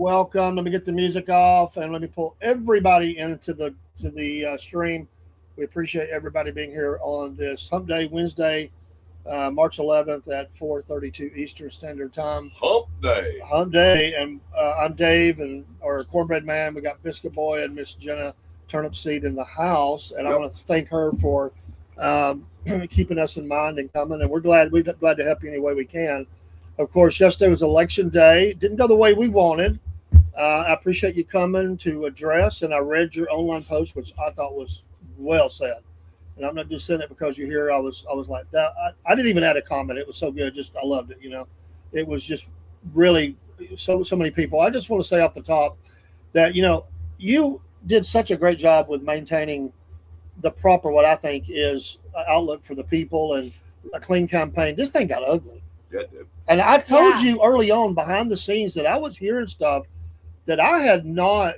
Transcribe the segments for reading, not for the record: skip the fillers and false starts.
welcome. Let me get the music off and let me pull everybody into the stream. We appreciate everybody being here on this Hump Day Wednesday, March 11th at 4:32 Eastern Standard Time. Hump Day. Hump Day, and I'm Dave and our Cornbread Man. We got Biscuit Boy and Miss Jenna Turnipseed in the house, and I want to thank her for keeping us in mind and coming. And we're glad to help you any way we can. Of course, yesterday was election day. It didn't go the way we wanted. I appreciate you coming to address, and I read your online post, which I thought was well said. And I'm not just saying it because you're here. I was like that. I didn't even add a comment. It was so good. I loved it. It was just really so many people. I just want to say off the top that you did such a great job with maintaining the proper, what I think is outlook for the people and a clean campaign. This thing got ugly. Yeah, it did. And I told you early on behind the scenes that I was hearing stuff that I had not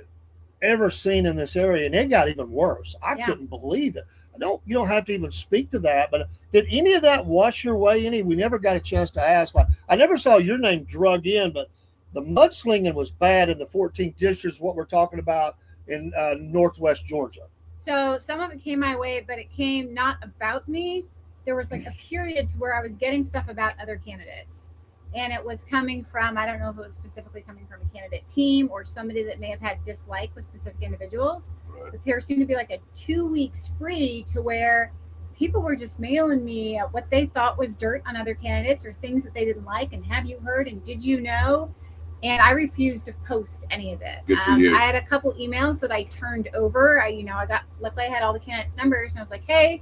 ever seen in this area, and it got even worse. I couldn't believe it. You don't have to even speak to that, but did any of that wash your way? We never got a chance to ask. Like, I never saw your name drug in, but the mudslinging was bad in the 14th district, what we're talking about in Northwest Georgia. So some of it came my way, but it came not about me. There was like a period to where I was getting stuff about other candidates. And it was coming from, I don't know if it was specifically coming from a candidate team or somebody that may have had dislike with specific individuals. Right. But there seemed to be like a 2-week spree to where people were just mailing me what they thought was dirt on other candidates or things that they didn't like. And have you heard? And did you know? And I refused to post any of it. Good for you. I had a couple emails that I turned over. Luckily I had all the candidates' numbers, and I was like, hey,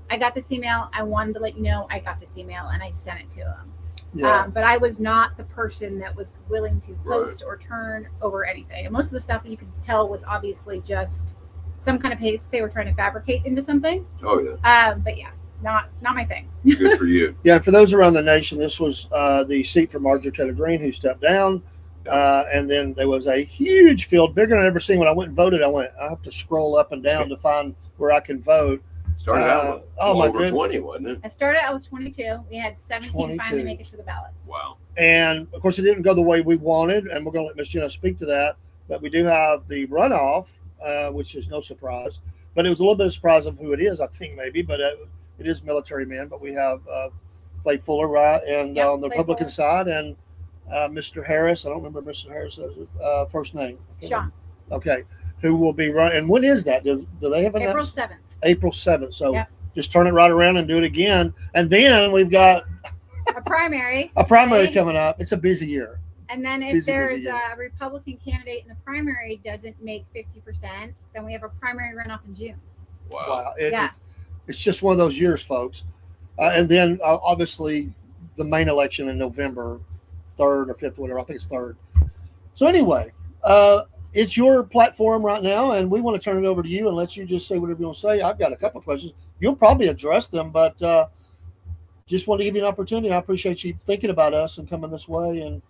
I got this email. I wanted to let you know I got this email, and I sent it to them. Yeah. But I was not the person that was willing to post or turn over anything. And most of the stuff you could tell was obviously just some kind of page they were trying to fabricate into something. Oh yeah. But yeah, not my thing. Good for you. Yeah, for those around the nation, this was the seat for Marjorie Taylor Greene, who stepped down. And then there was a huge field, bigger than I've ever seen. When I went and voted, I have to scroll up and down to find where I can vote. Started out with over 20, wasn't it? I started out with 22. We had 17 finally make it to the ballot. Wow. And, of course, it didn't go the way we wanted, and we're going to let Ms. Jenna speak to that. But we do have the runoff, which is no surprise. But it was a little bit of surprise of who it is, I think, maybe. But it is military men. But we have Clay Fuller, right, and on the Republican side, and Mr. Harris. I don't remember Mr. Harris' first name. Sean. Okay. Who will be running. And when is that? Do they have an April 7th. April 7th. So just turn it right around and do it again. And then we've got a primary. Coming up. It's a busy year. And then if there's a Republican candidate in the primary doesn't make 50%, then we have a primary runoff in June. Wow. It's just one of those years, folks. And then obviously the main election in November, 3rd or 5th, whatever. I think it's 3rd. So anyway, it's your platform right now, and we want to turn it over to you and let you just say whatever you want to say. I've got a couple of questions. You'll probably address them, but just want to give you an opportunity. I appreciate you thinking about us and coming this way and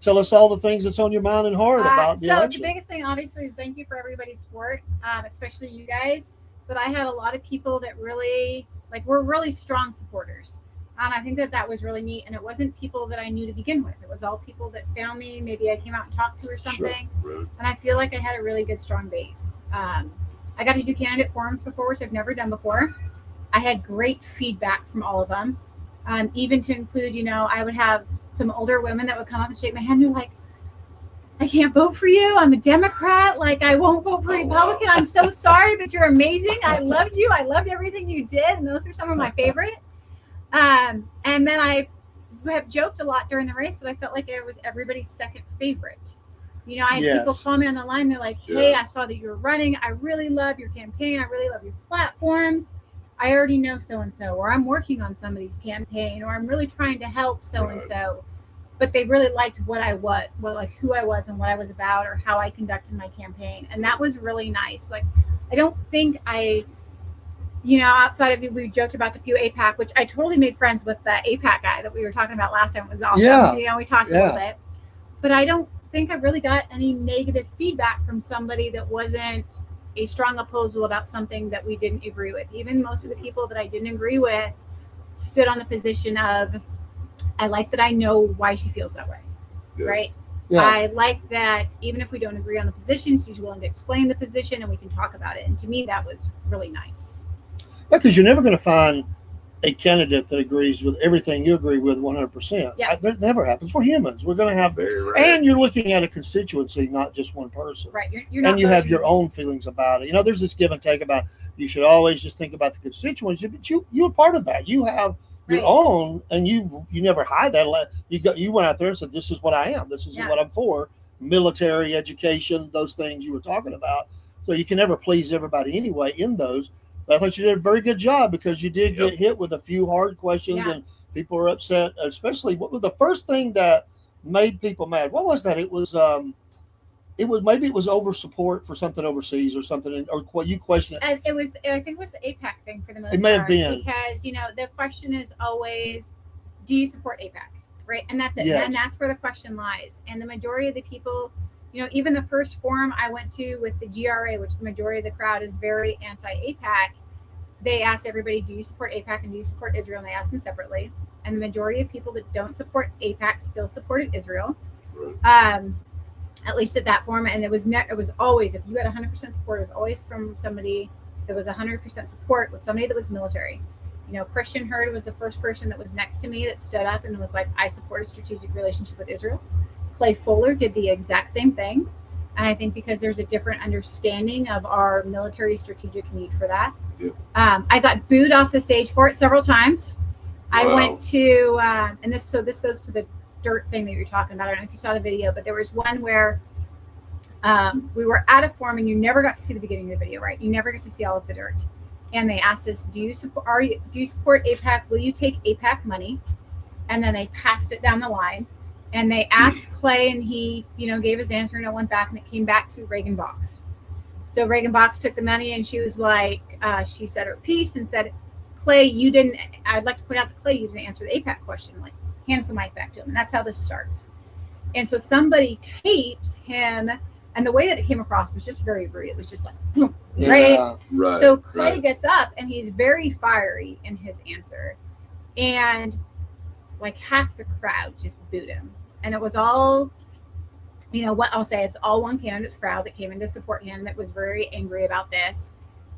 tell us all the things that's on your mind and heart about the election. So the biggest thing, obviously, is thank you for everybody's support, especially you guys. But I had a lot of people that really, were really strong supporters. And I think that was really neat. And it wasn't people that I knew to begin with. It was all people that found me. Maybe I came out and talked to or something. Sure. And I feel like I had a really good, strong base. I got to do candidate forums before, which I've never done before. I had great feedback from all of them. Even to include, I would have some older women that would come up and shake my hand. They're like, I can't vote for you. I'm a Democrat. I won't vote for Republican. I'm so sorry, but you're amazing. I loved you. I loved everything you did. And those were some of my favorite. And then I have joked a lot during the race that I felt like I was everybody's second favorite. I had people call me on the line. They're like, hey, I saw that you were running. I really love your campaign. I really love your platforms. I already know so-and-so, or I'm working on somebody's campaign, or I'm really trying to help so-and-so. But they really liked what I was, who I was and what I was about, or how I conducted my campaign. And that was really nice. I don't think outside of we joked about the few APAC, which I totally made friends with the APAC guy that we were talking about last time. It was awesome. Yeah. We talked a little bit. But I don't think I really got any negative feedback from somebody that wasn't a strong opposal about something that we didn't agree with. Even most of the people that I didn't agree with stood on the position of, I like that I know why she feels that way. Right? Yeah. I like that even if we don't agree on the position, she's willing to explain the position and we can talk about it. And to me, that was really nice. Yeah, because you're never going to find a candidate that agrees with everything you agree with 100%. Yeah. That never happens. We're humans. We're going to have, Very rare. and you're looking at a constituency, not just one person. Right. You're not and you have voting. your own feelings about it. There's this give and take about you should always just think about the constituency, but you're part of that. You have your Right. own, and you never hide that. You went out there and said, "This is what I am. This is Yeah. what I'm for." Military, education, those things you were talking about. So you can never please everybody anyway in those. But I thought you did a very good job because you did get hit with a few hard questions, Yeah. and people were upset. Especially, what was the first thing that made people mad? What was that? It was maybe it was over support for something overseas or something, or what you question it. It was, I think it was the APAC thing for the most part. It may have been. Because, the question is always, do you support APAC? Right. And that's it. Yes. And that's where the question lies. And the majority of the people, even the first forum I went to with the GRA, which the majority of the crowd is very anti-APAC, they asked everybody, do you support APAC and do you support Israel? And they asked them separately. And the majority of people that don't support APAC still supported Israel. Right. At least at that forum. And it was always, if you had 100% support, it was always from somebody that was 100% support, was somebody that was military. Christian Hurd was the first person that was next to me that stood up and was like, I support a strategic relationship with Israel. Clay Fuller did the exact same thing. And I think because there's a different understanding of our military strategic need for that. Yeah. I got booed off the stage for it several times. I Wow. went to, and this goes to the dirt thing that you're talking about. I don't know if you saw the video, but there was one where we were at a forum and you never got to see the beginning of the video, right? You never get to see all of the dirt. And they asked us, do you support APAC? Will you take APAC money? And then they passed it down the line. And they asked Clay, and he, gave his answer, and it went back, and it came back to Reagan Box. So Reagan Box took the money, and she was like, she said her piece and said, Clay, I'd like to point out that Clay, you didn't answer the APAC question. Like, hands the mic back to him. And that's how this starts. And so somebody tapes him, and the way that it came across was just very rude. It was just like, boom, right? Yeah. Right. So Clay right. gets up, and he's very fiery in his answer. And like half the crowd just booed him. And it was all, what I'll say, it's all one candidate's crowd that came in to support him that was very angry about this.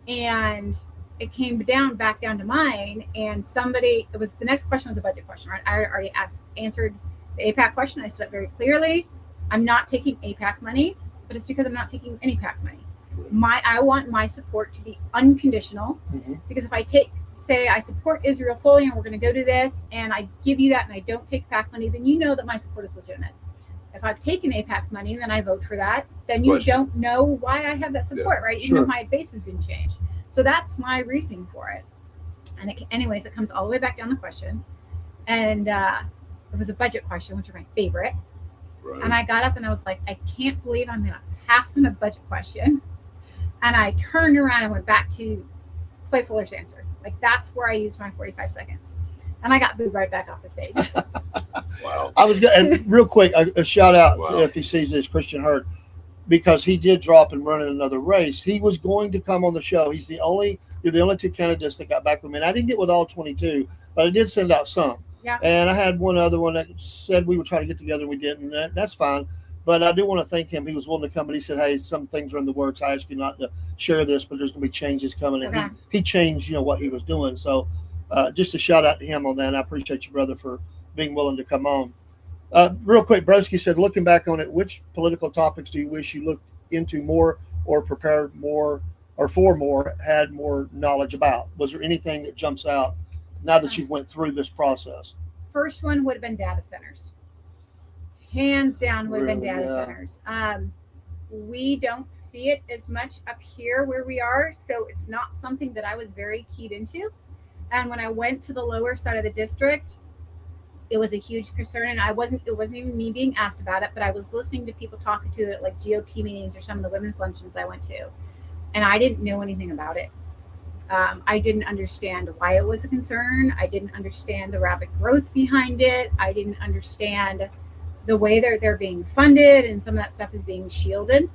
And it came back down to mine. And the next question was a budget question, right? I already answered the APAC question. I stood up very clearly. I'm not taking APAC money, but it's because I'm not taking any PAC money. I want my support to be unconditional, because if I say I support Israel fully and we're going to go to this and I give you that and I don't take PAC money, then you know that my support is legitimate. If I've taken APAC money and then I vote for that, then you don't know why I have that support, right? Even if my basis didn't change. So that's my reasoning for it. And anyways, it comes all the way back down the question. And it was a budget question, which are my favorite. Right. And I got up and I was like, I can't believe I'm going to pass on a budget question. And I turned around and went back to Clay Fuller's answer. Like, that's where I used my 45 seconds. And I got booed right back off the stage. Wow. I was and real quick, a shout out Wow. if he sees this, Christian Hurd, because he did drop and run in another race. He was going to come on the show. You're the only two candidates that got back with me. And I didn't get with all 22, but I did send out some. Yeah. And I had one other one that said we would try to get together. We didn't. That's fine. But I do want to thank him. He was willing to come, and he said, hey, some things are in the works. I ask you not to share this, but there's going to be changes coming. And Okay. he changed, what he was doing. So just a shout out to him on that. And I appreciate you, brother, for being willing to come on. Real quick, Broski said, looking back on it, which political topics do you wish you looked into more or prepared more or for more, had more knowledge about? Was there anything that jumps out now that you've went through this process? First one would have been data centers. Hands down would have been Really? data centers. We don't see it as much up here where we are, so it's not something that I was very keyed into. And when I went to the lower side of the district, it was a huge concern, and it wasn't even me being asked about it, but I was listening to people talking to it, like GOP meetings or some of the women's luncheons I went to, and I didn't know anything about it. I didn't understand why it was a concern. I didn't understand the rapid growth behind it. I didn't understand the way they're being funded, and some of that stuff is being shielded.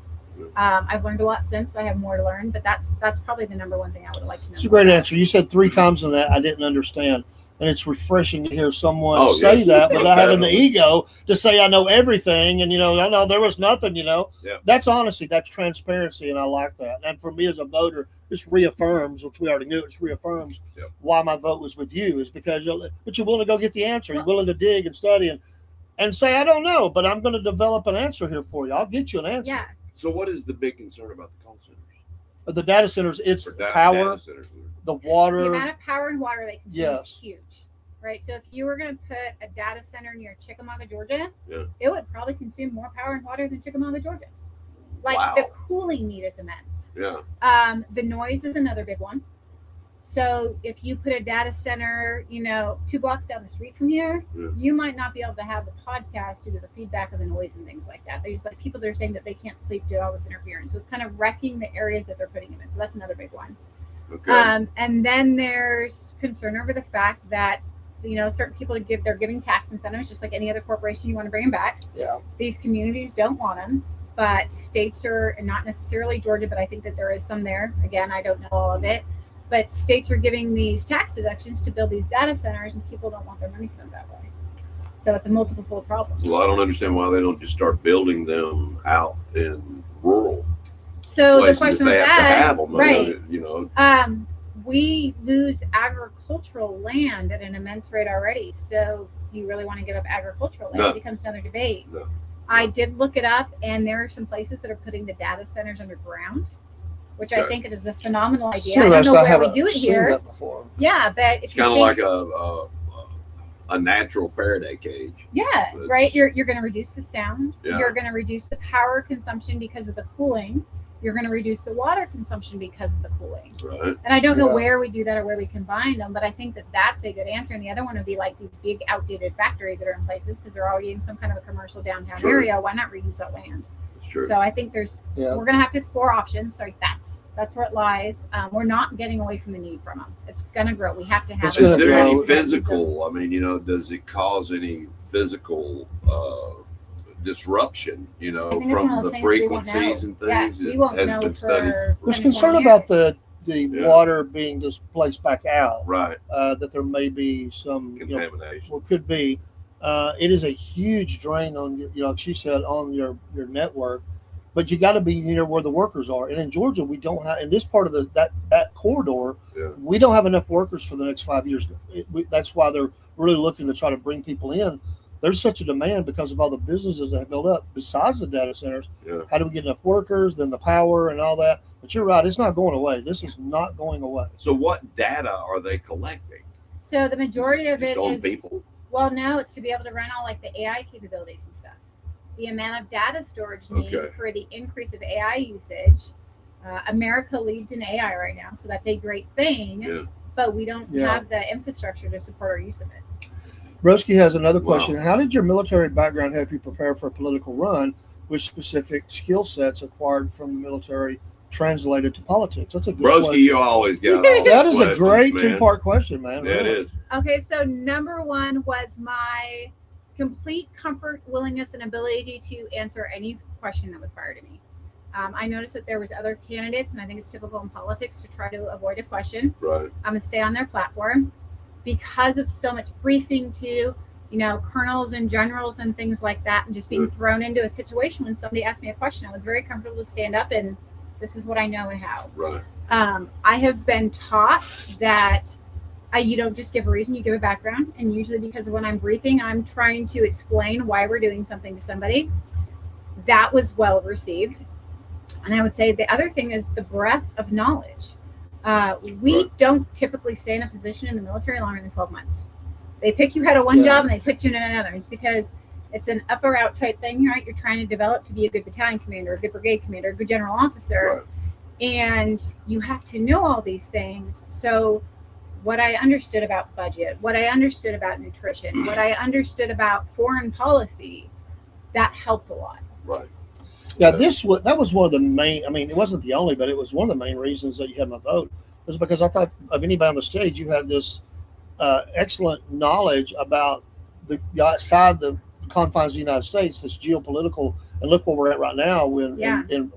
I've learned a lot since. I have more to learn, but that's probably the number one thing I would like to know. It's a great answer. You said 3 times on that I didn't understand. And it's refreshing to hear someone say yes. that without having the Definitely. ego to say, I know everything. And, I know there was nothing, Yeah. That's honesty, that's transparency. And I like that. And for me as a voter, this reaffirms, which we already knew, it reaffirms Yep. why my vote was with you is because but you're willing to go get the answer. You're willing to dig and study and say, I don't know, but I'm going to develop an answer here for you. I'll get you an answer. Yeah. So what is the big concern about the call centers? The data centers, it's Or power, data centers? the The water. amount of power and water they consume Yes. is huge, right? So if you were going to put a data center near Chickamauga, Georgia, Yeah. it would probably consume more power and water than Chickamauga, Georgia. Like Wow. the cooling need is immense. Yeah. The noise is another big one. So if you put a data center, 2 blocks down the street from here, Yeah. you might not be able to have the podcast due to the feedback of the noise and things like that. There's like people that are saying that they can't sleep due to all this interference. So it's kind of wrecking the areas that they're putting them in. So that's another big one. Okay. And then there's concern over the fact that certain people they're giving tax incentives, just like any other corporation. You want to bring them back. Yeah. These communities don't want them, but states are not necessarily Georgia, but I think that there is some there. Again, I don't know all of it, but states are giving these tax deductions to build these data centers, and people don't want their money spent that way. So it's a multiple problem. Well, I don't understand why they don't just start building them out in rural So the places if question they with have to that, have them. right? We lose agricultural land at an immense rate already. So do you really want to give up agricultural land? No. It becomes another debate. No. I did look it up, and there are some places that are putting the data centers underground, which I Okay. think it is a phenomenal idea. Sure, I don't that's- know where we haven't do it seen here. that before. Yeah, but It's if you kind of think, like a natural Faraday cage. yeah, It's- right. You're going to reduce the sound. Yeah. You're going to reduce the power consumption because of the cooling. You're going to reduce the water consumption because of the cooling. Right. And I don't know Yeah. where we do that or where we combine them, but I think that that's a good answer. And the other one would be like these big outdated factories that are in places because they're already in some kind of a commercial downtown Sure. area. Why not reuse that land? It's true. So I think Yeah. we're going to have to explore options. So that's where it lies. We're not getting away from the need from them. It's going to grow. We have to have It's it. Is gonna there grow. any physical? I mean, does it cause any physical disruption? I think it's one From of those the things we won't frequencies know. and things. Yeah, we It won't has know been for studied. 10 There's to concern 20 about years. the Yeah. water being displaced back out. Right. That there may be some, Contamination. well, could be. It is a huge drain on like she said, on your network. But you got to be near where the workers are. And in Georgia, we don't have in this part of that corridor. Yeah. We don't have enough workers for the next 5 years. That's why they're really looking to try to bring people in. There's such a demand because of all the businesses that have built up besides the data centers. Yeah. How do we get enough workers, then the power and all that? But you're right, it's not going away. This is not going away. So what data are they collecting? So the majority of Just it on is people. well, no, it's to be able to run all like the AI capabilities and stuff. The amount of data storage need Okay. for the increase of AI usage. America leads in AI right now, so that's a great thing. Yeah. But we don't Yeah. have the infrastructure to support our use of it. Broski has another Wow. question. How did your military background help you prepare for a political run? Which specific skill sets acquired from the military translated to politics? That's a good Broski, question. you always got all That the is a questions, great man. two-part question, man. Yeah, it Really. is. Okay, so number one was my complete comfort, willingness, and ability to answer any question that was fired at me. I noticed that there was other candidates, and I think it's typical in politics to try to avoid a question Right. and stay on their platform because of so much briefing to, colonels and generals and things like that, and just being thrown into a situation when somebody asked me a question. I was very comfortable to stand up and this is what I know and how. Right. I have been taught that you don't just give a reason, you give a background. And usually because of when I'm briefing, I'm trying to explain why we're doing something to somebody. That was well received. And I would say the other thing is the breadth of knowledge. We don't typically stay in a position in the military longer than 12 months. They pick you out of one Yeah. job and they put you in another. It's because it's an up or out type thing, right? You're trying to develop to be a good battalion commander, a good brigade commander, a good general officer. Right. And you have to know all these things. So what I understood about budget, what I understood about nutrition, what I understood about foreign policy, that helped a lot. Right. Yeah, that was one of the main. I mean, it wasn't the only, but it was one of the main reasons that you had my vote. Was because I thought of anybody on the stage, you had this excellent knowledge about the outside the confines of the United States, this geopolitical, and look where we're at right now with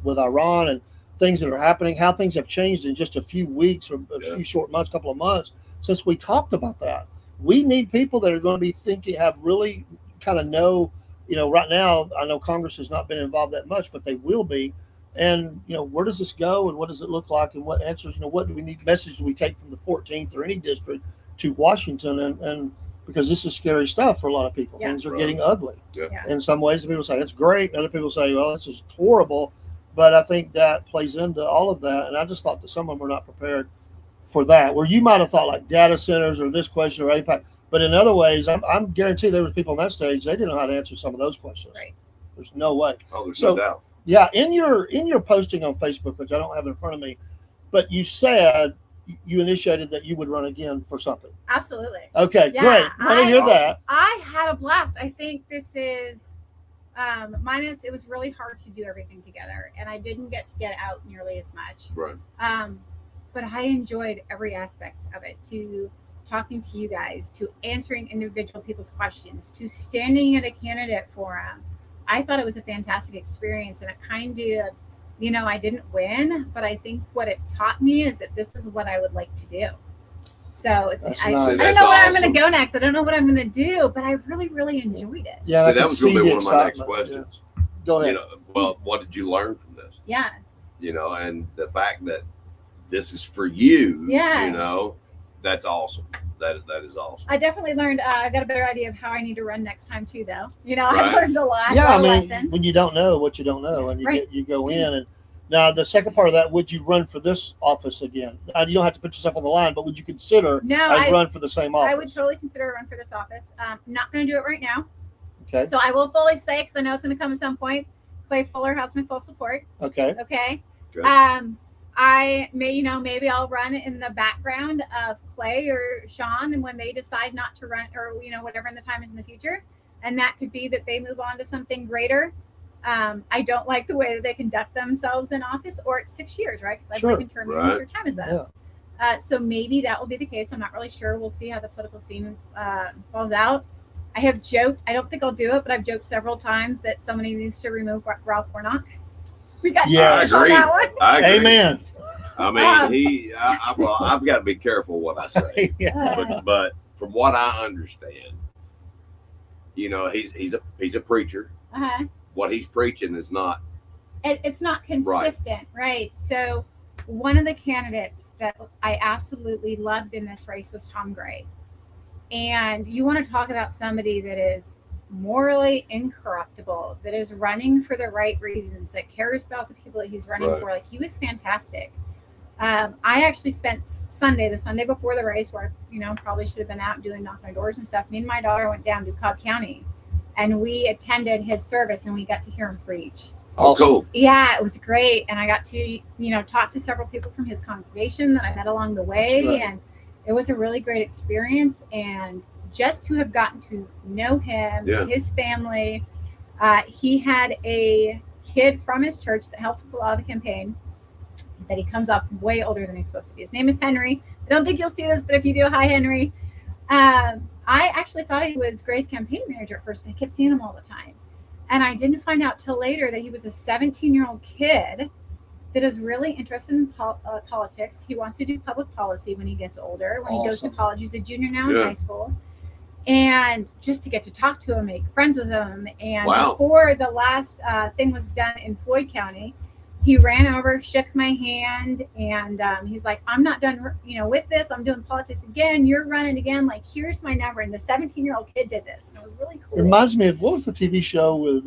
with Iran and things that are happening, how things have changed in just a few weeks or a few short months, couple of months since we talked about that. we need people that are going to be thinking, have really kind of know, right now, I know Congress has not been involved that much, but they will be. And, where does this go and what does it look like and what answers, what do we need, message do we take from the 14th or any district to Washington? And because this is scary stuff for a lot of people. Yeah. Things are getting ugly. Yeah. In some ways, people say it's great. Other people say, well, this is horrible. But I think that plays into all of that. And I just thought that some of them were not prepared for that, where you might have thought like data centers or this question or APAC. But in other ways, I'm guaranteed there were people on that stage, they didn't know how to answer some of those questions. Right. There's no way. Oh, there's So- no doubt. Yeah, in your posting on Facebook, which I don't have in front of me, but you said you initiated that you would run again for something. Absolutely. Okay, Yeah, great. Want to hear that? I had a blast. I think this is minus it was really hard to do everything together, and I didn't get to get out nearly as much. Right. But I enjoyed every aspect of it, to talking to you guys, to answering individual people's questions, to standing at a candidate forum. I thought it was a fantastic experience, and it kind of, I didn't win, but I think what it taught me is that this is what I would like to do. So That's I nice. don't That's know where I'm awesome. going to go next. I don't know what I'm going to do, but I really, really enjoyed it. Yeah, See, I that can was see going to be the one of my next excitement. questions. Yeah. Go ahead. Well, what did you learn from this? Yeah. And the fact that this is for you, Yeah. that's awesome. That is awesome. I definitely learned. I got a better idea of how I need to run next time too, though. I Right. learned a lot. Yeah, a lot I of mean, lessons. when you don't know what you don't know, and Right. you go in, and now the second part of that, would you run for this office again? You don't have to put yourself on the line, but would you consider No, a run for the same office? I would totally consider a run for this office. Not going to do it right now. Okay. So I will fully say, because I know it's going to come at some point, Clay Fuller has my full support. Okay. Okay. Good. I may, maybe I'll run in the background of Clay or Sean, and when they decide not to run, or whatever in the time is in the future, and that could be that they move on to something greater. I don't like the way that they conduct themselves in office, or it's 6 years, right? Because I Sure. believe in term Right. your time is up. So maybe that will be the case. I'm not really sure. We'll see how the political scene falls out. I have joked, I don't think I'll do it, but I've joked several times that somebody needs to remove Ralph Warnock. We got Yeah, jokes I on agree. that one. I agree. Amen. I mean, I've got to be careful what I say, Yeah. but from what I understand, he's a preacher. Uh-huh. What he's preaching is not It's not consistent, right? So one of the candidates that I absolutely loved in this race was Tom Gray. And you want to talk about somebody that is morally incorruptible, that is running for the right reasons, that cares about the people that he's running Right. for. Like, he was fantastic. I actually spent the Sunday before the race, where I, probably should have been out doing knocking on doors and stuff. Me and my daughter went down to Cobb County, and we attended his service, and we got to hear him preach. Awesome. cool. Yeah, it was great. And I got to, talk to several people from his congregation that I met along the way. That's right. And it was a really great experience. And just to have gotten to know him, Yeah. his family, he had a kid from his church that helped with a lot of the campaign, that he comes off way older than he's supposed to be. His name is Henry. I don't think you'll see this, but if you do, hi, Henry. I actually thought he was Gray's campaign manager at first, and I kept seeing him all the time. And I didn't find out till later that he was a 17-year-old kid that is really interested in politics. He wants to do public policy when he gets older. When he goes to Awesome. college, he's a junior now Yeah. in high school. And just to get to talk to him, make friends with him. And Wow. before the last thing was done in Floyd County, he ran over, shook my hand, and he's like, I'm not done, with this. I'm doing politics again. You're running again. Like, here's my number. And the 17-year-old kid did this. And it was really cool. It reminds me of, what was the TV show with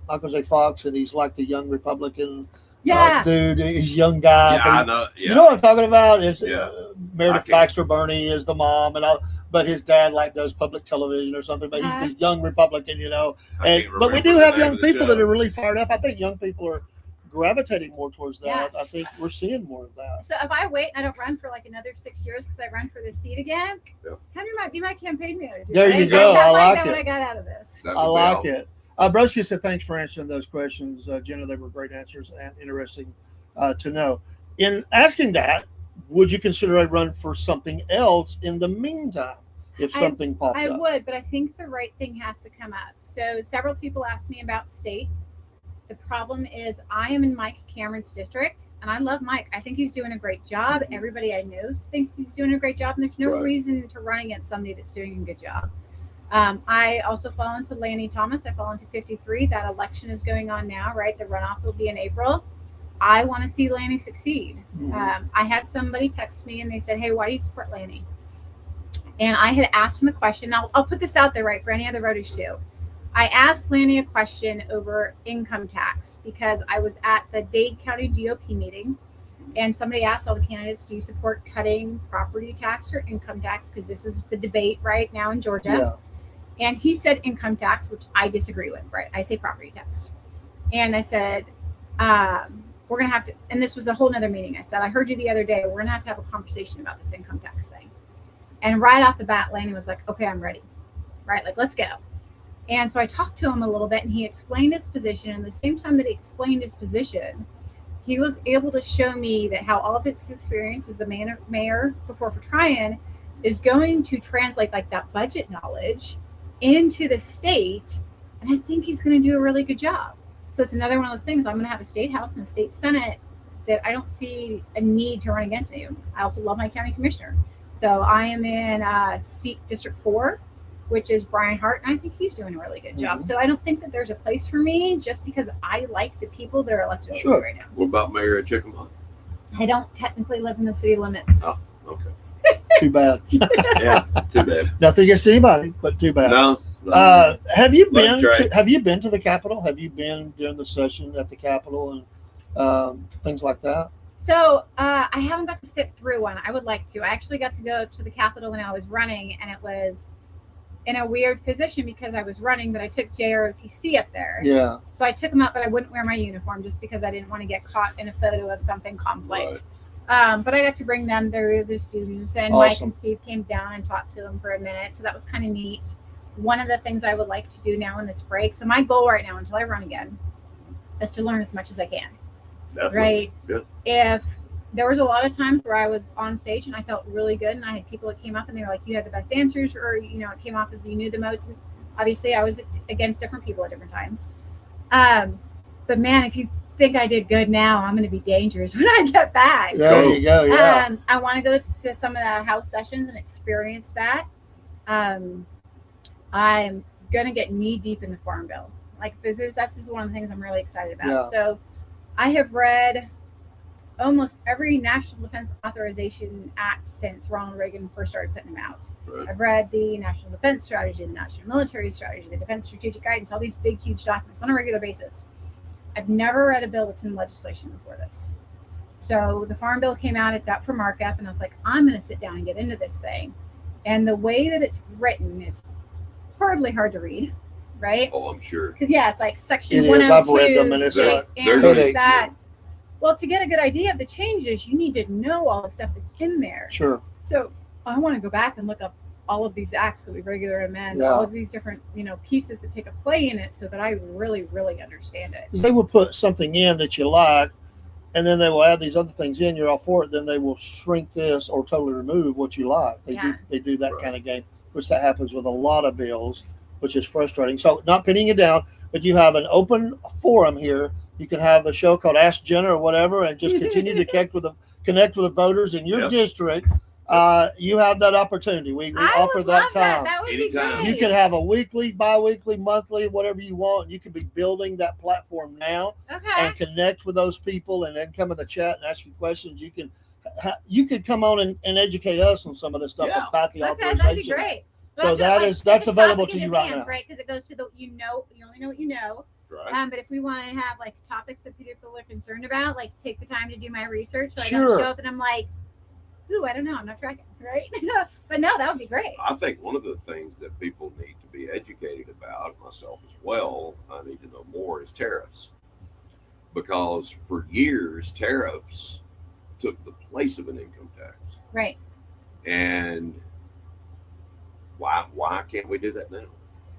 Michael J. Fox, and he's like the young Republican Yeah. dude. He's a young guy. Yeah, but I know. Yeah. You know what I'm talking about? Is Yeah. Meredith I can. Baxter Burney is the mom, and all, but his dad does public television or something. But Uh-huh. he's the young Republican, I And can't but we remember do the have name young of the people show. that are really fired up. I think young people are gravitating more towards that. Yeah. I think we're seeing more of that. So if I wait and I don't run for like another 6 years because I run for this seat again, Yeah. Henry might be my campaign manager. There you right? go. That I might like be what it. I got out of this. That I would be like awesome. it. Broski said, thanks for answering those questions, Jenna. They were great answers and interesting to know. In asking that, would you consider a run for something else in the meantime if something popped I up? would, but I think the right thing has to come up. So several people asked me about state. The problem is I am in Mike Cameron's district, and I love Mike. I think he's doing a great job. Everybody I know thinks he's doing a great job, and there's no Right. reason to run against somebody that's doing a good job. I also fall into Lanny Thomas. I fall into 53. That election is going on now, right? The runoff will be in April. I want to see Lanny succeed. I had somebody text me and they said, "Hey, why do you support Lanny?" And I had asked him a question. Now, I'll put this out there, right, for any other voters too. I asked Lanny a question over income tax because I was at the Dade County GOP meeting, and somebody asked all the candidates, "Do you support cutting property tax or income tax?" Because this is the debate right now in Georgia. And he said income tax, which I disagree with, right? I say property tax. And I said, we're going to have to, and this was a whole nother meeting. I said, I heard you the other day. We're going to have a conversation about this income tax thing. And right off the bat, Lanny was like, okay, I'm ready. Right? Like, let's go. And so I talked to him a little bit and he explained his position. And at the same time that he explained his position, he was able to show me that how all of his experience as the mayor before for Tryon is going to translate like that budget knowledge into the state. And I think he's going to do a really good job. So it's another one of those things. I'm going to have a state house and a state senate that I don't see a need to run against him. I also love my county commissioner. So I am in seat District 4, which is Brian Hart, and I think he's doing a really good job. So I don't think that there's a place for me just because I like the people that are elected right now. What about Mayor of Chickamauga? I don't technically live in the city limits. Oh, okay. Too bad. Yeah, too bad. Nothing against anybody, but too bad. No. Have you been Let me to the Capitol? Have you been during the session at the Capitol and things like that? So I haven't got to sit through one. I would like to. I actually got to go to the Capitol when I was running, and it was in a weird position because I was running, but I took JROTC up there. Yeah. So I took them up, but I wouldn't wear my uniform just because I didn't want to get caught in a photo of something conflict. Right. But I got to bring them. They're the students, and Awesome. Mike and Steve came down and talked to them for a minute. So that was kind of neat. One of the things I would like to do now in this break. So my goal right now, until I run again, is to learn as much as I can. Definitely. Right. Yeah. If there was a lot of times where I was on stage and I felt really good, and I had people that came up and they were like, "You had the best answers," or it came off as you knew the most. And obviously, I was against different people at different times. But man, if you think I did good now, I'm going to be dangerous when I get back. There you go. Yeah. I want to go to some of the house sessions and experience that. I'm going to get knee deep in the Farm Bill. Like that's just one of the things I'm really excited about. Yeah. So I have read almost every National Defense Authorization Act since Ronald Reagan first started putting them out. Right. I've read the National Defense Strategy, the National Military Strategy, the Defense Strategic Guidance, all these big, huge documents on a regular basis. I've never read a bill that's in legislation before this. So the Farm Bill came out, it's out for markup, and I was like, I'm going to sit down and get into this thing. And the way that it's written is horribly hard to read, right? Oh, I'm sure. Because, it's like section It 102, is. I've read them, and it's states like- and They're that. Well, to get a good idea of the changes, you need to know all the stuff that's in there. Sure. So I want to go back and look up all of these acts that we regularly amend, all of these different, pieces that take a play in it so that I really, really understand it. Because they will put something in that you like, and then they will add these other things in. You're all for it. Then they will shrink this or totally remove what you like. They do that kind of game, which that happens with a lot of bills, which is frustrating. So not pinning it down, but you have an open forum here. You can have a show called Ask Jenna or whatever, and just continue to connect with the voters in your district. You have that opportunity. We offer that time. That would Anytime. be great. You can have a weekly, bi-weekly, monthly, whatever you want. You can be building that platform now and connect with those people, and then come in the chat and ask you questions. You could come on and educate us on some of the stuff about the authorization. That'd be great. So that's available to you right now. Right, because it goes to you only know what you know. Right. But if we want to have like topics that people are concerned about, like take the time to do my research, so I Sure. don't show up and I'm like, ooh, I don't know, I'm not tracking, right? But no, that would be great. I think one of the things that people need to be educated about, myself as well, I need to know more, is tariffs. Because for years, tariffs took the place of an income tax. Right. And why can't we do that now?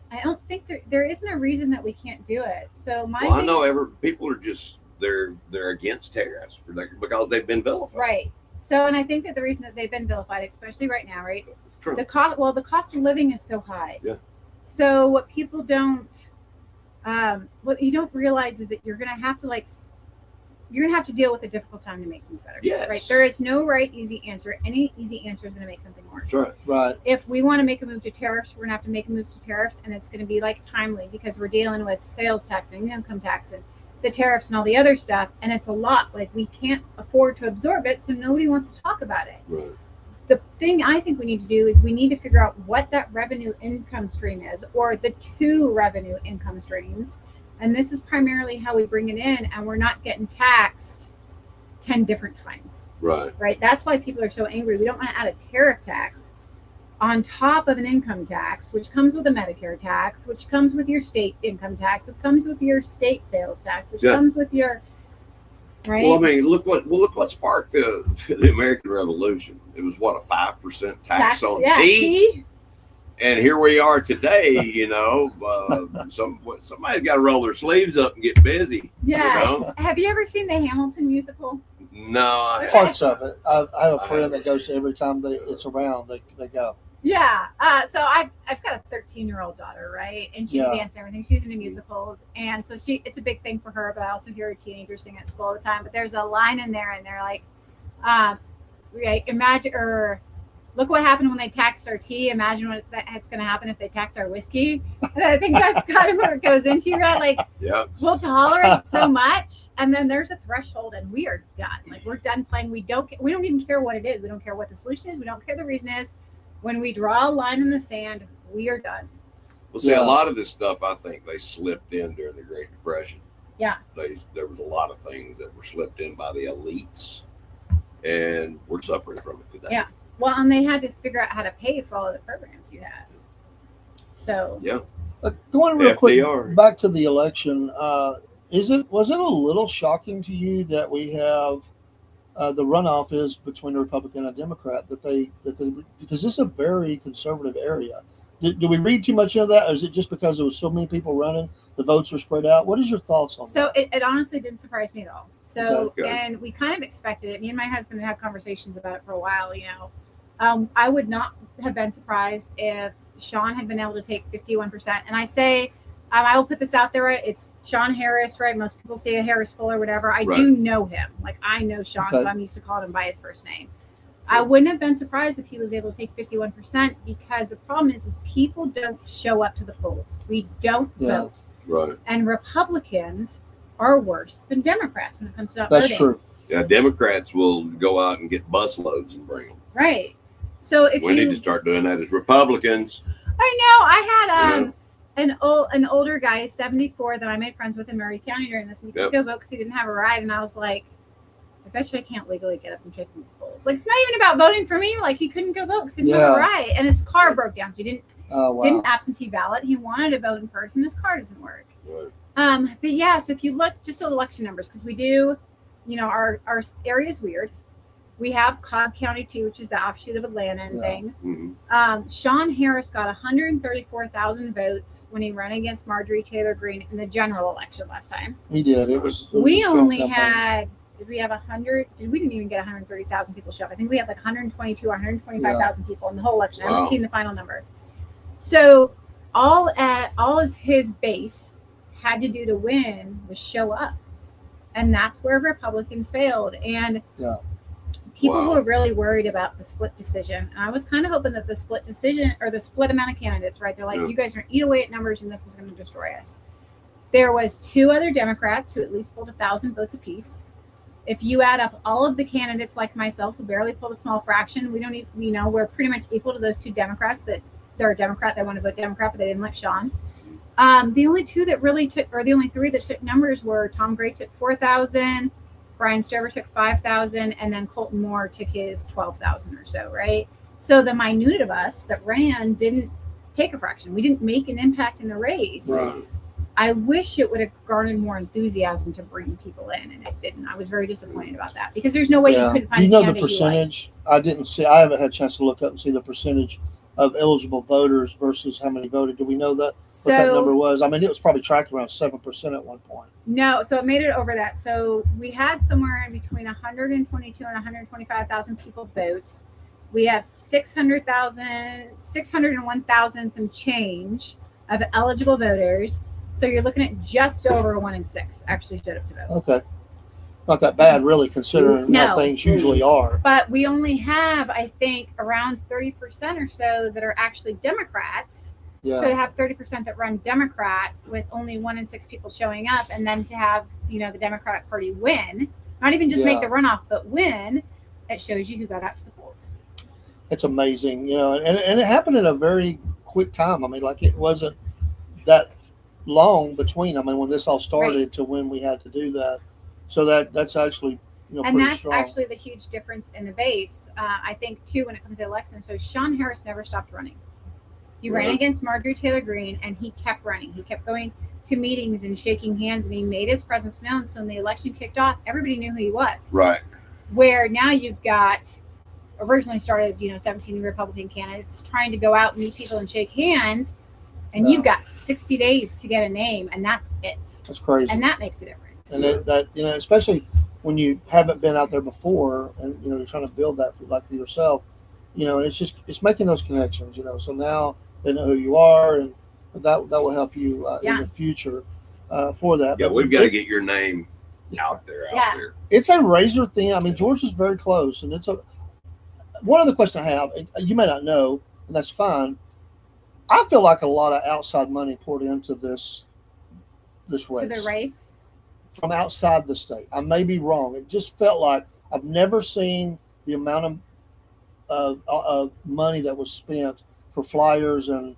I don't think there isn't a reason that we can't do it. So I know people are just they're against tariffs because they've been vilified. Right. So, and I think that the reason that they've been vilified, especially right now, right? It's true. The cost of living is so high. Yeah. So what people don't what you don't realize is that you're going to have to deal with a difficult time to make things better. Yes. Right. There is no right, easy answer. Any easy answer is going to make something worse. That's right. Right. If we want to make a move to tariffs, we're going to have to make a move to tariffs, and it's going to be like timely because we're dealing with sales tax and income tax and the tariffs and all the other stuff. And it's a lot. Like, we can't afford to absorb it. So nobody wants to talk about it. Right. The thing I think we need to do is we need to figure out what that revenue income stream is, or the two revenue income streams. And this is primarily how we bring it in, and we're not getting taxed 10 different times. Right. That's why people are so angry. We don't want to add a tariff tax on top of an income tax, which comes with a Medicare tax, which comes with your state income tax, which comes with your state sales tax, which comes with your right. Well, I mean, look what sparked the American Revolution. It was what, a 5% tax on tea? And here we are today. You know, somebody's got to roll their sleeves up and get busy. Yeah. You know? Have you ever seen the Hamilton musical? No. Parts of it. I have a friend that goes to every time it's around. They go. Yeah. So I've got a 13-year-old daughter, right? And she dances and everything. She's into musicals, and so it's a big thing for her. But I also hear teenagers sing at school all the time. But there's a line in there, and they're like, right, imagine, or look what happened when they taxed our tea. Imagine what's going to happen if they tax our whiskey. And I think that's kind of where it goes into, right? Like, we'll tolerate so much, and then there's a threshold, and we are done. Like, we're done playing. We don't even care what it is. We don't care what the solution is. We don't care the reason is. When we draw a line in the sand, we are done. Well, see, a lot of this stuff, I think they slipped in during the Great Depression. Yeah. There was a lot of things that were slipped in by the elites, and we're suffering from it today. Yeah. Well, and they had to figure out how to pay for all of the programs you had. So. Yeah. Going real quick back to the election, was it a little shocking to you that we have the runoff is between a Republican and a Democrat that they because this is a very conservative area. Do we read too much into that, or is it just because there was so many people running, the votes were spread out? What is your thoughts on that? So it honestly didn't surprise me at all. So Okay. And we kind of expected it. Me and my husband had conversations about it for a while. You know, I would not have been surprised if Sean had been able to take 51%. And I say, I will put this out there, right? It's Sean Harris, right? Most people say Harris Fuller, whatever. I do know him. Like, I know Sean, so I'm used to calling him by his first name. I wouldn't have been surprised if he was able to take 51%, because the problem is people don't show up to the polls. We don't vote. Right. And Republicans are worse than Democrats when it comes to not That's voting. true. Yeah, Democrats will go out and get busloads and bring them. Right. So if we need to start doing that as Republicans. I know. I had an older guy, 74, that I made friends with in Murray County during this, and he couldn't go vote because he didn't have a ride. And I was like, I bet you I can't legally get up and take him to the polls. Like, it's not even about voting for me. Like, he couldn't go vote because he didn't have a ride, and his car broke down, so he didn't absentee ballot. He wanted to vote in person. His car doesn't work. Right. But yeah, so if you look just at election numbers, because we do, you know, our area is weird. We have Cobb County too, which is the offshoot of Atlanta and things. Mm-hmm. Sean Harris got 134,000 votes when he ran against Marjorie Taylor Greene in the general election last time. He did. It was we only had. Did we have 100? We didn't even get 130,000 people show up. I think we had like 122 or 125,000 people in the whole election. I haven't seen the final number. So all as his base had to do to win was show up, and that's where Republicans failed. And people were really worried about the split decision. And I was kind of hoping that the split decision, or the split amount of candidates, right? They're like, you guys are going to eat away at numbers, and this is going to destroy us. There was 2 other Democrats who at least pulled 1,000 votes apiece. If you add up all of the candidates like myself who barely pulled a small fraction, we're pretty much equal to those 2 Democrats that they're a Democrat, they want to vote Democrat, but they didn't like Sean. The only 2 that really took, or the only 3 that took numbers were Tom Gray took 4,000, Brian Stover took 5,000, and then Colton Moore took his 12,000 or so, right? So the minute of us that ran didn't take a fraction. We didn't make an impact in the race. Right. I wish it would have garnered more enthusiasm to bring people in, and it didn't. I was very disappointed about that, because there's no way you couldn't find a candidate the percentage. I haven't had a chance to look up and see the percentage of eligible voters versus how many voted. Do we know that what that number was? I mean, it was probably tracked around 7% at one point. No, so it made it over that. So we had somewhere in between 122 and 125,000 people vote. We have 601,000 some change of eligible voters. So you're looking at just over 1 in 6 actually showed up to vote. Okay. Not that bad, really, considering No. how things usually are. But we only have, I think, around 30% or so that are actually Democrats. Yeah. So to have 30% that run Democrat with only 1 in 6 people showing up, and then to have, the Democratic Party win, not even just make the runoff, but win, it shows you who got out to the polls. It's amazing, and it happened in a very quick time. I mean, like, it wasn't that long between, when this all started to when we had to do that. So that's actually, and pretty that's strong. actually the huge difference in the base. I think, too, when it comes to elections. So Sean Harris never stopped running. He ran against Marjorie Taylor Greene, and he kept running. He kept going to meetings and shaking hands, and he made his presence known. So when the election kicked off, everybody knew who he was. Right. Where now you've got, originally started as 17 Republican candidates trying to go out and meet people and shake hands, and you've got 60 days to get a name, and that's it. That's crazy. And that makes a difference. And that especially when you haven't been out there before, and you're trying to build that for yourself, and it's making those connections. So now they know who you are, and that will help you in the future for that. Yeah, But we've got to get your name out there. It's a razor thin. I mean, Georgia's very close, and it's one other question I have. And you may not know, and that's fine. I feel like a lot of outside money poured into this race. To the race? From outside the state. I may be wrong. It just felt like I've never seen the amount of money that was spent for flyers and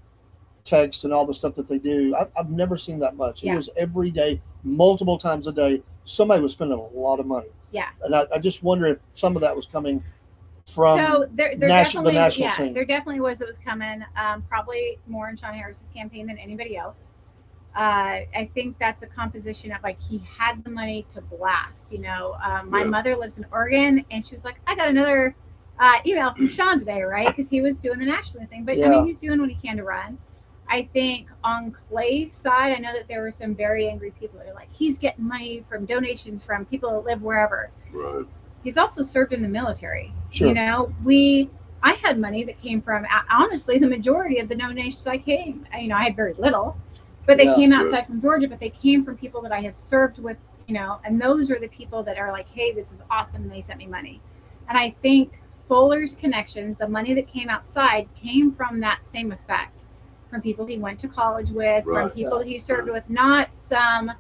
text and all the stuff that they do. I've never seen that much. It was every day, multiple times a day. Somebody was spending a lot of money. Yeah. And I just wonder if some of that was coming from the national scene. There definitely was. It was coming. Probably more in Sean Harris's campaign than anybody else. I think that's a composition of, like, he had the money to blast. My mother lives in Oregon, and she was like, I got another email from Sean today, right? Because he was doing the national thing. But he's doing what he can to run. I think on Clay's side, I know that there were some very angry people that are like, he's getting money from donations from people that live wherever. Right. He's also served in the military. Sure. I had money that came from, honestly, the majority of the donations I had very little, but they came outside from Georgia, but they came from people that I have served with, and those are the people that are like, hey, this is awesome, and they sent me money. And I think Fuller's connections, the money that came outside, came from that same effect, from people he went to college with, from people that he served with, not some,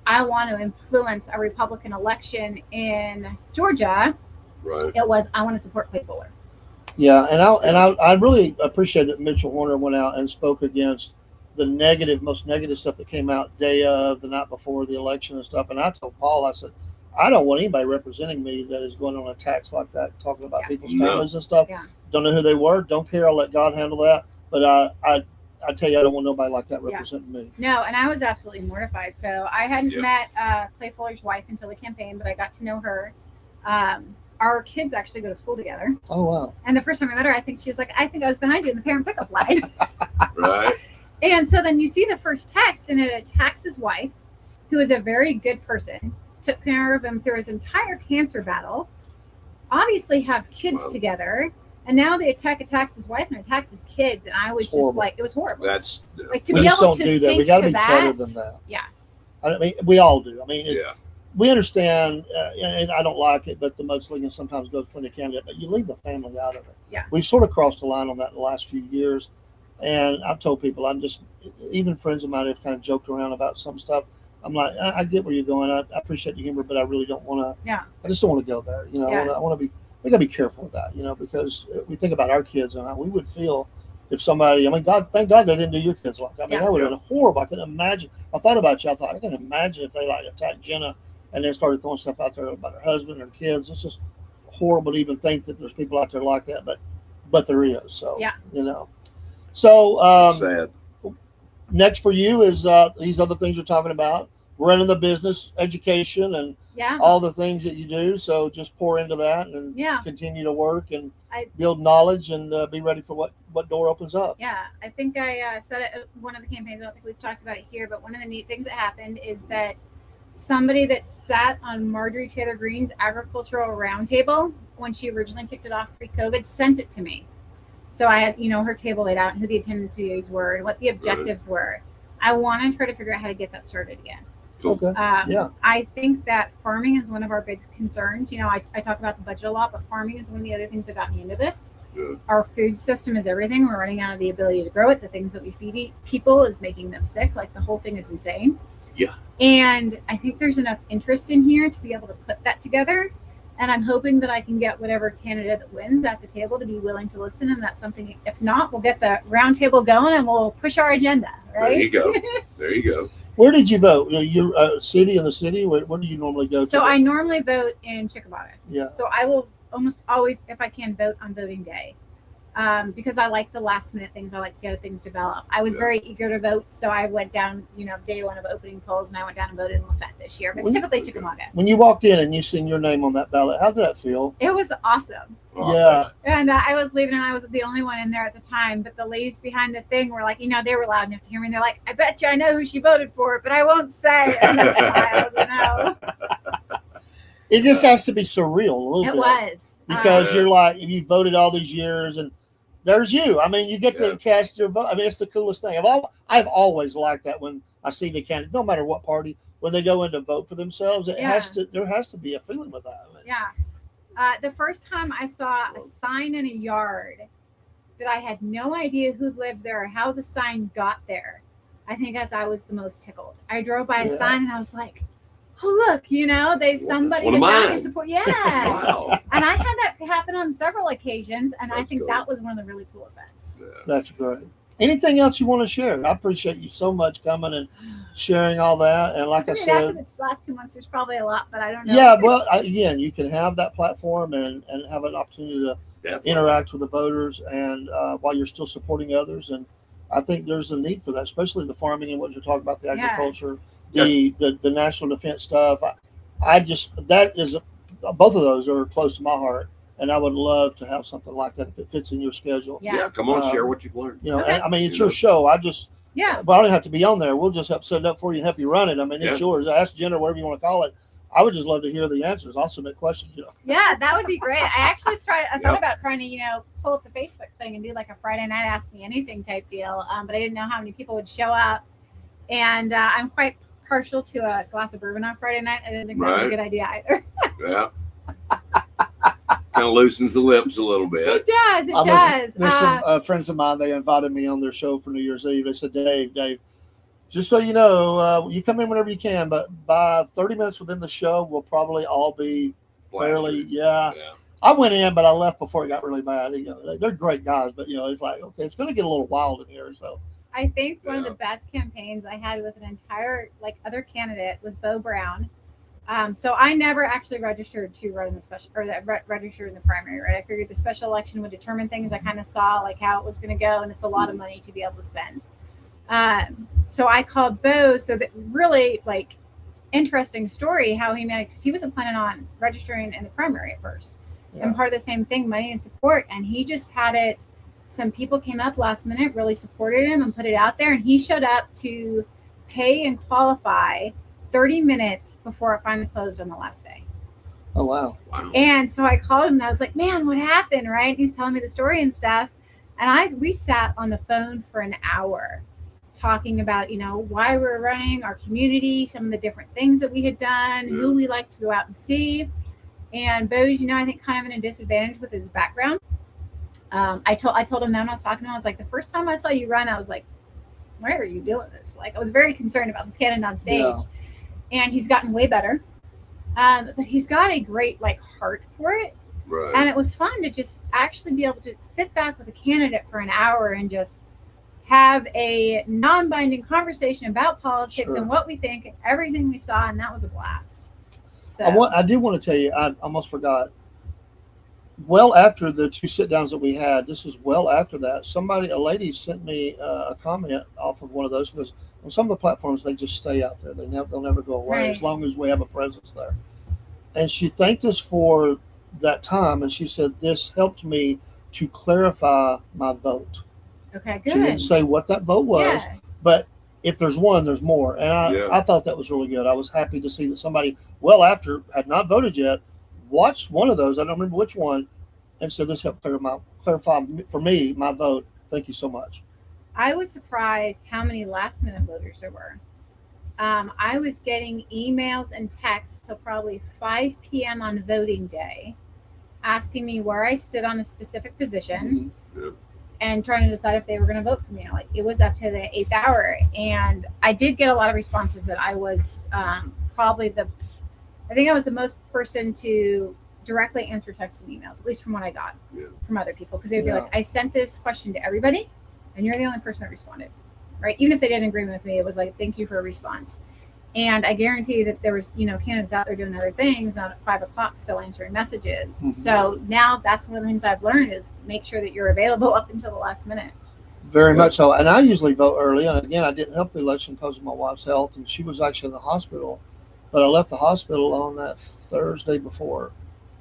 I want to influence a Republican election in Georgia. Right. It was, I want to support Clay Fuller. Yeah, I really appreciate that Mitchell Horner went out and spoke against the most negative stuff that came out day of, the night before the election and stuff. And I told Paul, I said, I don't want anybody representing me that is going on attacks like that, talking about people's families and stuff. Yeah. Don't know who they were. Don't care. I'll let God handle that. But I tell you, I don't want nobody like that representing me. No, and I was absolutely mortified. So I hadn't met Clay Fuller's wife until the campaign, but I got to know her. Our kids actually go to school together. Oh, wow. And the first time I met her, I think she was like, I think I was behind you in the parent pickup line. Right. And so then you see the first text, and it attacks his wife, who is a very good person, took care of him through his entire cancer battle, obviously have kids together, and now the attacks his wife and attacks his kids. And I was just like, it was horrible. That's like, to be able to sink we got to be that. Better than that. Yeah. I mean, we all do. I mean, we understand, and I don't like it, but the mudslinging sometimes goes between the candidate, but you leave the family out of it. Yeah. We've sort of crossed the line on that in the last few years. And I've told people, even friends of mine have kind of joked around about some stuff. I'm like, I get where you're going. I appreciate the humor, but I really don't want to. Yeah. I just don't want to go there. I want to be. We got to be careful with that, because we think about our kids and how we would feel if somebody. I mean, thank God they didn't do your kids like that. I mean, that would have been horrible. I can imagine. I thought about you. I can imagine if they attacked Jenna and then started throwing stuff out there about her husband or kids. It's just horrible to even think that there's people out there like that, but there is. So So sad. Next for you is these other things you're talking about, running the business, education, and all the things that you do. So just pour into that and continue to work and build knowledge and be ready for what door opens up. Yeah, I think I said it at one of the campaigns. I don't think we've talked about it here, but one of the neat things that happened is that somebody that sat on Marjorie Taylor Greene's agricultural roundtable when she originally kicked it off pre-COVID sent it to me. So I had, her table laid out and who the attendance fees were and what the objectives were. I want to try to figure out how to get that started again. Okay. Yeah. I think that farming is one of our big concerns. You know, I talk about the budget a lot, but farming is one of the other things that got me into this. Good. Our food system is everything. We're running out of the ability to grow it. The things that we feed people is making them sick. Like, the whole thing is insane. Yeah. And I think there's enough interest in here to be able to put that together. And I'm hoping that I can get whatever candidate that wins at the table to be willing to listen. And that's something, if not, we'll get the round table going and we'll push our agenda, right? There you go. There you go. Where did you vote? Your city in the city? Where do you normally go to? So I normally vote in Chickamauga. Yeah. So I will almost always, if I can, vote on voting day. Because I like the last minute things. I like to see how things develop. I was very eager to vote, so I went down, day one of opening polls, and I went down and voted in Lafayette this year. But it's typically Chickamauga. When you walked in and you seen your name on that ballot, how did that feel? It was awesome. Oh, Yeah. And I was leaving, and I was the only one in there at the time. But the ladies behind the thing were like, they were loud enough to hear me. And they're like, I bet you I know who she voted for, but I won't say. And I smiled, It just has to be surreal a little bit. It was. Because you're like, you voted all these years and there's you. I mean, you get to cast your vote. I mean, it's the coolest thing. I've always liked that when I see the candidate, no matter what party, when they go in to vote for themselves, there has to be a feeling with that. Yeah. The first time I saw a sign in a yard that I had no idea who lived there or how the sign got there, I think I was the most tickled. I drove by a sign and I was like, oh, look, somebody had value support. Yeah. Wow. And I had that happen on several occasions, and I think cool. that was one of the really cool events. Yeah. That's great. Anything else you want to share? I appreciate you so much coming and sharing all that. And like I said, after the last 2 months, there's probably a lot, but I don't know. yeah, well, again, you can have that platform and have an opportunity to interact with the voters and while you're still supporting others. And I think there's a need for that, especially the farming and what you're talking about, the agriculture, the national defense stuff. Both of those are close to my heart. And I would love to have something like that if it fits in your schedule. Yeah, come on, share what you've learned. Okay. I mean, it's your show. Well, I don't have to be on there. We'll just help set it up for you and help you run it. I mean, it's yours. Ask Jenna, whatever you want to call it. I would just love to hear the answers. I'll submit questions. Yeah, that would be great. I actually thought about trying to, pull up the Facebook thing and do like a Friday night Ask Me Anything type deal. But I didn't know how many people would show up. And I'm quite partial to a glass of bourbon on Friday night. I didn't think that was a good idea either. Yeah. Kind of loosens the lips a little bit. It does. There's some friends of mine, they invited me on their show for New Year's Eve. They said, Dave, just so you know, you come in whenever you can, but by 30 minutes within the show, we'll probably all be fairly, I went in, but I left before it got really bad. They're great guys, but, it's like, okay, it's going to get a little wild in here. So I think one of the best campaigns I had with an entire, other candidate was Bo Brown. So I never actually registered to run the special, or that registered in the primary, right? I figured the special election would determine things. I kind of saw how it was going to go, and it's a lot of money to be able to spend. So I called Bo. So that really interesting story how he managed, because he wasn't planning on registering in the primary at first. Yeah. And part of the same thing, money and support. And he just had it. Some people came up last minute, really supported him and put it out there. And he showed up to pay and qualify 30 minutes before it finally closed on the last day. Oh, wow. And so I called him and I was like, man, what happened? Right. And he's telling me the story and stuff. And we sat on the phone for an hour talking about, why we're running, our community, some of the different things that we had done, who we like to go out and see. And Bo's, I think kind of in a disadvantage with his background. I told him that when I was talking to him, I was like, the first time I saw you run, I was like, why are you doing this? I was very concerned about this candidate on stage. Yeah. And he's gotten way better. But he's got a great heart for it. Right. And it was fun to just actually be able to sit back with a candidate for an hour and just have a non-binding conversation about politics and what we think and everything we saw. And that was a blast. So I do want to tell you, I almost forgot. Well, after the 2 sit downs that we had, this is well after that, a lady sent me a comment off of one of those, because on some of the platforms, they just stay out there. They'll never go away as long as we have a presence there. And she thanked us for that time. And she said, this helped me to clarify my vote. Okay, good. She didn't say what that vote was, but if there's one, there's more. And I thought that was really good. I was happy to see that somebody after had not voted yet, watched one of those. I don't remember which one. And so this helped clarify for me, my vote. Thank you so much. I was surprised how many last minute voters there were. I was getting emails and texts till probably 5 p.m. on voting day asking me where I stood on a specific position and trying to decide if they were going to vote for me. Like, it was up to the 8th hour. And I did get a lot of responses that I was I think I was the most person to directly answer texts and emails, at least from what I got from other people. Because they'd be like, I sent this question to everybody and you're the only person that responded. Right? Even if they didn't agree with me, it was like, thank you for a response. And I guarantee that there was, candidates out there doing other things, not at 5 o'clock still answering messages. So now that's one of the things I've learned is make sure that you're available up until the last minute. Very much so. And I usually vote early. And again, I didn't help the election because of my wife's health, and she was actually in the hospital. But I left the hospital on that Thursday before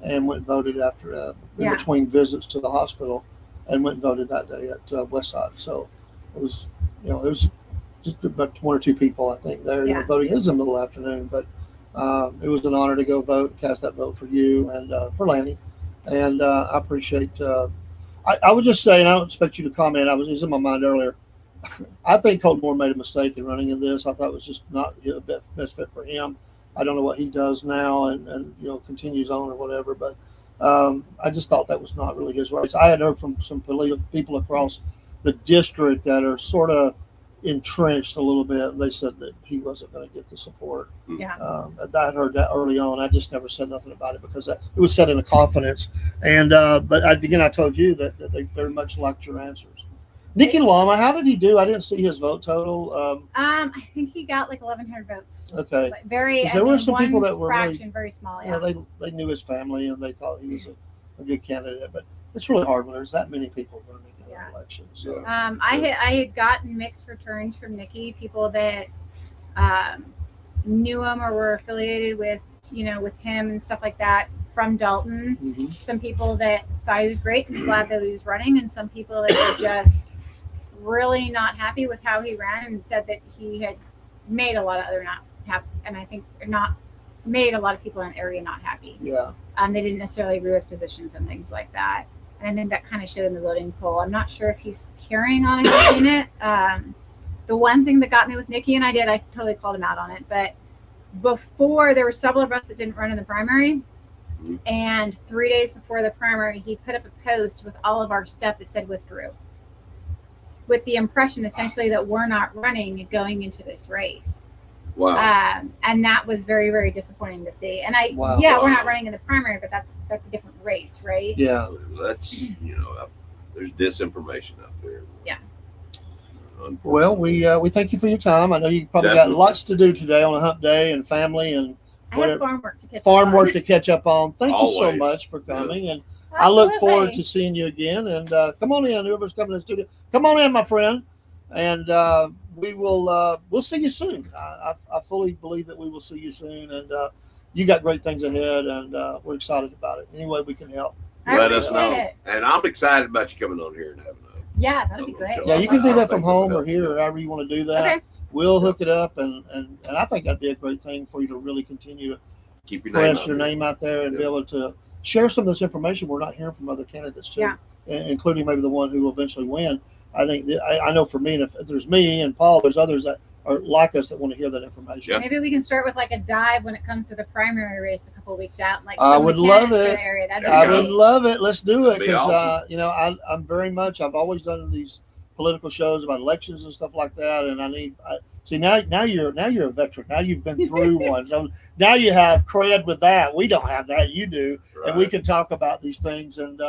and went and voted after in between visits to the hospital, and went and voted that day at Westside. So it was, it was just about 1 or 2 people, I think, there voting. It was in the middle afternoon, but it was an honor to go vote, cast that vote for you and for Lanny. And I appreciate. I would just say, and I don't expect you to comment. It was in my mind earlier. I think Colton Moore made a mistake in running in this. I thought it was just not the best fit for him. I don't know what he does now, and continues on or whatever. But I just thought that was not really his race. I had heard from some people across the district that are sort of entrenched a little bit. They said that he wasn't going to get the support. I heard that early on. I just never said nothing about it because it was said in a confidence. And but I told you that they very much liked your answers. Nikki Lama, how did he do? I didn't see his vote total. I think he got like 1,100 votes. Okay. Very. There were some people that were fraction, very small. Yeah. They knew his family and they thought he was a good candidate. But it's really hard when there's that many people running in an election. So. I had gotten mixed returns from Nikki, people that knew him or were affiliated with with him and stuff like that from Dalton. Some people that thought he was great and was glad that he was running, and some people that were just really not happy with how he ran and said that he had made a lot of other not happy, and I think not made a lot of people in the area not happy. They didn't necessarily agree with positions and things like that, and I think that kind of showed in the voting poll. I'm not sure if he's carrying on in it. The one thing that got me with Nikki, and I totally called him out on it, but before there were several of us that didn't run in the primary, and 3 days before the primary he put up a post with all of our stuff that said withdrew, with the impression essentially that we're not running going into this race. Wow. And that was very, very disappointing to see. And we're not running in the primary, but that's a different race, right? Yeah. That's, there's disinformation out there. Yeah. Well, we thank you for your time. I know you probably got lots to do today on a hump day and family and I have farm work to catch up on. Thank you so much for coming. And I look forward to seeing you again. And come on in, whoever's coming to the studio. Come on in, my friend. And we'll see you soon. I fully believe that we will see you soon. And you got great things ahead, and we're excited about it. Any way we can help, let us know. And I'm excited about you coming on here and having that'd be great. Yeah, you can do that from home or here or however you want to do that. Okay. We'll hook it up, and I think that'd be a great thing for you to really continue to keep your name out there and be able to share some of this information we're not hearing from other candidates too, including maybe the one who will eventually win. I think I know for me, and if there's me and Paul, there's others that are like us that want to hear that information. Yeah. Maybe we can start with like a dive when it comes to the primary race a couple of weeks out. Like I would love it. I would love it. Let's do it because awesome. I'm very much. I've always done these political shows about elections and stuff like that, and see now you're a veteran. Now you've been through one, so now you have cred with that. We don't have that. You do, and we can talk about these things and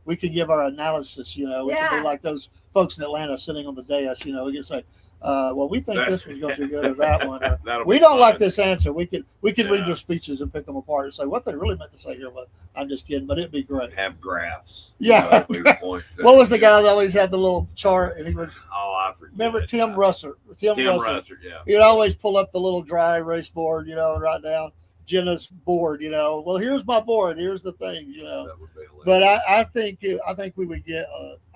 we can give our analysis. We can be like those folks in Atlanta sitting on the dais. We can say, well, we think this one's going to be good or that one. Or, we don't like this answer. We can read their speeches and pick them apart and say what they really meant to say here. But I'm just kidding. But it'd be great. Have graphs. Yeah. What was the guy that always had the little chart? And he was. Oh, I forget. Remember Tim Russer? Tim Russer. Yeah. He'd always pull up the little dry erase board, and write down Jenna's board. Well, here's my board. Here's the thing. That would be hilarious. But I think we would get.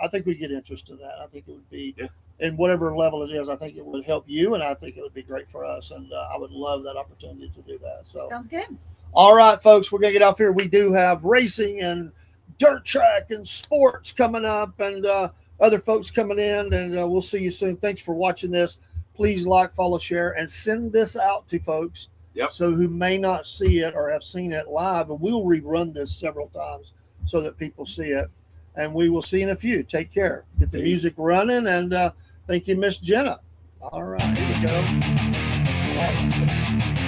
I think we get interest in that. I think it would be. Yeah. In whatever level it is, I think it would help you, and I think it would be great for us. And I would love that opportunity to do that. So sounds good. All right, folks, we're gonna get off here. We do have racing and dirt track and sports coming up, and other folks coming in, and we'll see you soon. Thanks for watching this. Please like, follow, share, and send this out to folks. Yep. So who may not see it or have seen it live, and we'll rerun this several times so that people see it. And we will see you in a few. Take care. Get the music running, and thank you, Miss Jenna. All right, here we go. All right.